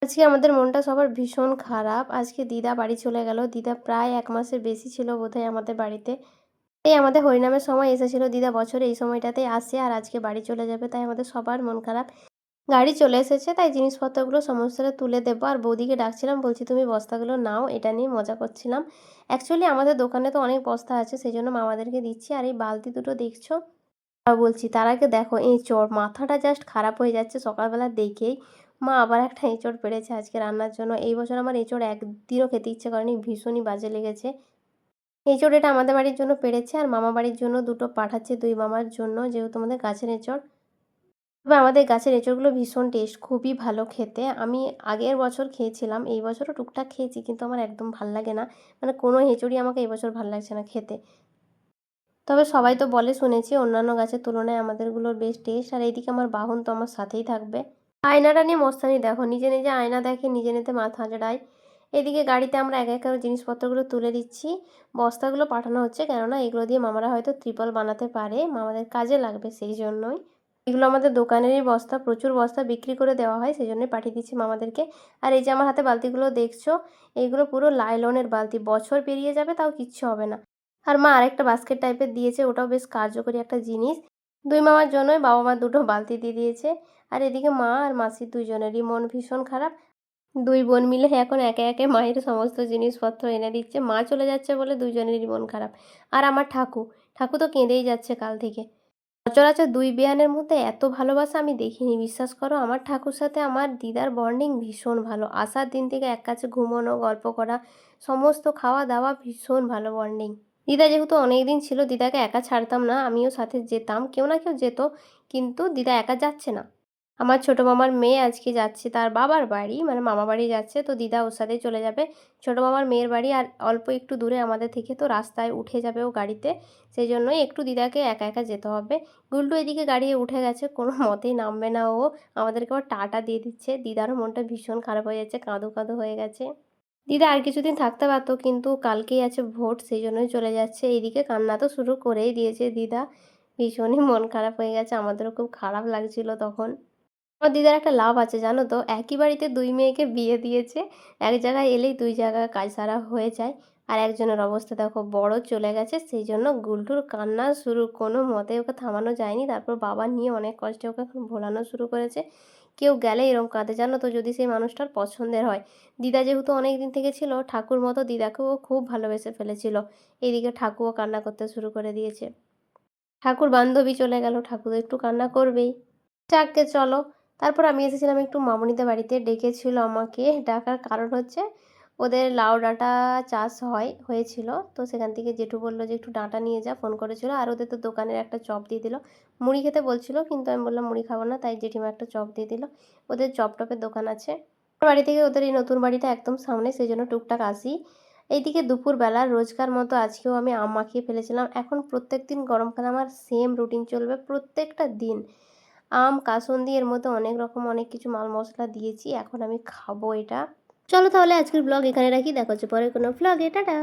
আজকে আমাদের মনটা সবার ভীষণ খারাপ। আজকে দিদা বাড়ি চলে গেল। দিদা প্রায় ১ মাসের বেশি ছিল বোধহয় আমাদের বাড়িতে। এই আমাদের হরিনামের সময় এসেছিল। দিদা বছরে এই সময়টাতেই আসে আর আজকে বাড়ি চলে যাবে। তাই আমাদের সবার মন খারাপ। গাড়ি চলে এসেছে তাই জিনিসপত্রগুলো সমস্তটা তুলে দেবো। আর বৌদিকে ডাকছিলাম, বলছি তুমি বস্তাগুলো নাও। এটা নিয়ে মজা করছিলাম। অ্যাকচুয়ালি আমাদের দোকানে তো অনেক বস্তা আছে, সেজন্য মামাদেরকে দিচ্ছি। আর এই বালতি দুটো দেখছো? বলছি তার আগে দেখো এঁচোড়, মাথাটা জাস্ট খারাপ হয়ে যাচ্ছে সকালবেলা দেখেই। মা আবার একটা এঁচোড় পেড়েছে আজকে রান্নার জন্য। এই বছর আমার এঁচোড় একদিনও খেতে ইচ্ছে করেনি, ভীষণই বাজে লেগেছে। এঁচোড় এটা আমাদের বাড়ির জন্য পেড়েছে আর মামা বাড়ির জন্য দুটো পাঠাচ্ছে, দুই মামার জন্য, যেহেতু আমাদের গাছের এঁচোড়। তবে আমাদের গাছের এঁচোড়গুলো ভীষণ টেস্ট, খুবই ভালো খেতে। আমি আগের বছর খেয়েছিলাম, এই বছরও টুকটাক খেয়েছি, কিন্তু আমার একদম ভাল লাগে না। মানে কোনো এঁচোড়ই আমাকে এই বছর ভাল লাগছে না খেতে। তবে সবাই তো বলে শুনেছি অন্যান্য গাছের তুলনায় আমাদেরগুলোর বেশ টেস্ট। আর এইদিকে আমার বাহন তো আমার সাথেই থাকবে। আয়নাটা নিয়ে মস্তানি দেখো, নিজে নিজে আয়না দেখে নিজে নিজে মাথা আঁচড়ায়। এদিকে গাড়িতে আমরা এক এক করে জিনিসপত্রগুলো তুলে দিচ্ছি। বস্তাগুলো পাঠানো হচ্ছে, কেননা এগুলো দিয়ে মামারা হয়তো ত্রিপল বানাতে পারে, মামাদের কাজে লাগবে সেই জন্যই। এগুলো আমাদের দোকানেরই বস্তা, প্রচুর বস্তা বিক্রি করে দেওয়া হয়, সেই জন্যই পাঠিয়ে দিচ্ছি মামাদেরকে। আর এই যে আমার হাতে বালতিগুলো দেখছো, এইগুলো পুরো লাইলনের বালতি, বছর পেরিয়ে যাবে তাও কিচ্ছু হবে না। আর মা আরেকটা বাস্কেট টাইপের দিয়েছে, ওটাও বেশ কার্যকরী একটা জিনিস। দুই মামার জন্যই বাবা মা দুটো বালতি দিয়ে দিয়েছে। আর এদিকে মা আর মাসির দুইজনেরই মন ভীষণ খারাপ। দুই বোন মিলে এখন একে একে মায়ের সমস্ত জিনিসপত্র এনে দিচ্ছে। মা চলে যাচ্ছে বলে দুইজনেরই মন খারাপ। আর আমার ঠাকু তো কেঁদেই যাচ্ছে কাল থেকে। সচরাচর দুই বেয়ানের মধ্যে এত ভালোবাসা আমি দেখিনি, বিশ্বাস করো। আমার ঠাকুর সাথে আমার দিদার বন্ডিং ভীষণ ভালো। আসার দিন থেকে এক কাছে ঘুমোনো, গল্প করা, সমস্ত খাওয়া দাওয়া, ভীষণ ভালো বন্ডিং। দিদা যেহেতু অনেক দিন ছিল, দিদাকে একা ছাড়তাম না, আমিও সাথে যেতাম, কেউ না কেউ যেত। কিন্তু দিদা একা যাচ্ছে না। আমার ছোটো মামার মেয়ে আজকে যাচ্ছে তার বাবার বাড়ি, মানে মামা বাড়ি যাচ্ছে, তো দিদা ওর সাথেই চলে যাবে। ছোটো মামার মেয়ের বাড়ি আর অল্প একটু দূরে আমাদের থেকে, তো রাস্তায় উঠে যাবে ও গাড়িতে। সেই জন্যই একটু দিদাকে একা একা যেতে হবে। গুল্টু এদিকে গাড়ি উঠে গেছে, কোনো মতেই নামবে না ও। আমাদেরকে আবার টাটা দিয়ে দিচ্ছে। দিদারও মনটা ভীষণ খারাপ হয়ে যাচ্ছে, কাঁদো কাঁদো হয়ে গেছে। দিদা আর কিছুদিন থাকতে পারতো, কিন্তু কালকেই আছে ভোট, সেই জন্যই চলে যাচ্ছে। এইদিকে কান্না তো শুরু করেই দিয়েছে দিদা। ভীষণই মন খারাপ হয়ে গেছে, আমাদেরও খুব খারাপ লাগছিল তখন। আমার দিদার একটা লাভ আছে জানো তো, একই বাড়িতে দুই মেয়েকে বিয়ে দিয়েছে। এক জায়গায় এলেই দুই জায়গায় কাজ সারা হয়ে যায়। আর একজনের অবস্থা দেখো, বড় চলে গেছে, সেই জন্য গুলটুর কান্না শুরু, কোনো মতে ওকে থামানো যায়নি। তারপর বাবা নিয়ে অনেক কষ্টে ওকে এখন ভোলানো শুরু করেছে। কেউ গেলে এরকম কাঁদে জানো তো, যদি সেই মানুষটার পছন্দের হয়। দিদা যেহেতু অনেক দিন থেকে ছিল, ঠাকুর মতো দিদাকেও ও খুব ভালোবেসে ফেলেছিল। এইদিকে ঠাকুরও কান্না করতে শুরু করে দিয়েছে। ঠাকুর বান্ধবী চলে গেল, ঠাকুর একটু কান্না করবেই। যাকগে চলো। তারপর আমি এসেছিলাম একটু মামুনিদের বাড়িতে, ডেকেছিল আমাকে। ডাকার কারণ হচ্ছে ওদের লাউ ডাঁটা চাষ হয়েছিল, তো সেখান থেকে জেঠু বললো যে একটু ডাঁটা নিয়ে যা, ফোন করেছিল। আর ওদের তো দোকানের একটা চপ দিয়ে দিল। মুড়ি খেতে বলছিল, কিন্তু আমি বললাম মুড়ি খাবো না, তাই জেঠিমা একটা চপ দিয়ে দিল। ওদের চপ টপের দোকান আছে। আমার বাড়ি থেকে ওদের এই নতুন বাড়িটা একদম সামনে, সেই জন্য টুকটাক আসি। এইদিকে দুপুরবেলা রোজকার মতো আজকেও আমি আম মাখিয়ে ফেলেছিলাম। এখন প্রত্যেক দিন গরমকালে আমার সেম রুটিন চলবে, প্রত্যেকটা দিন। আম, কাসুন্দি, এর মধ্যে অনেক রকম অনেক কিছু মাল মশলা দিয়েছি। এখন আমি খাবো এটা। চলো তাহলে আজকের ব্লগ এখানে রাখি, দেখা হচ্ছে পরে কোনো ব্লগে, টাটা।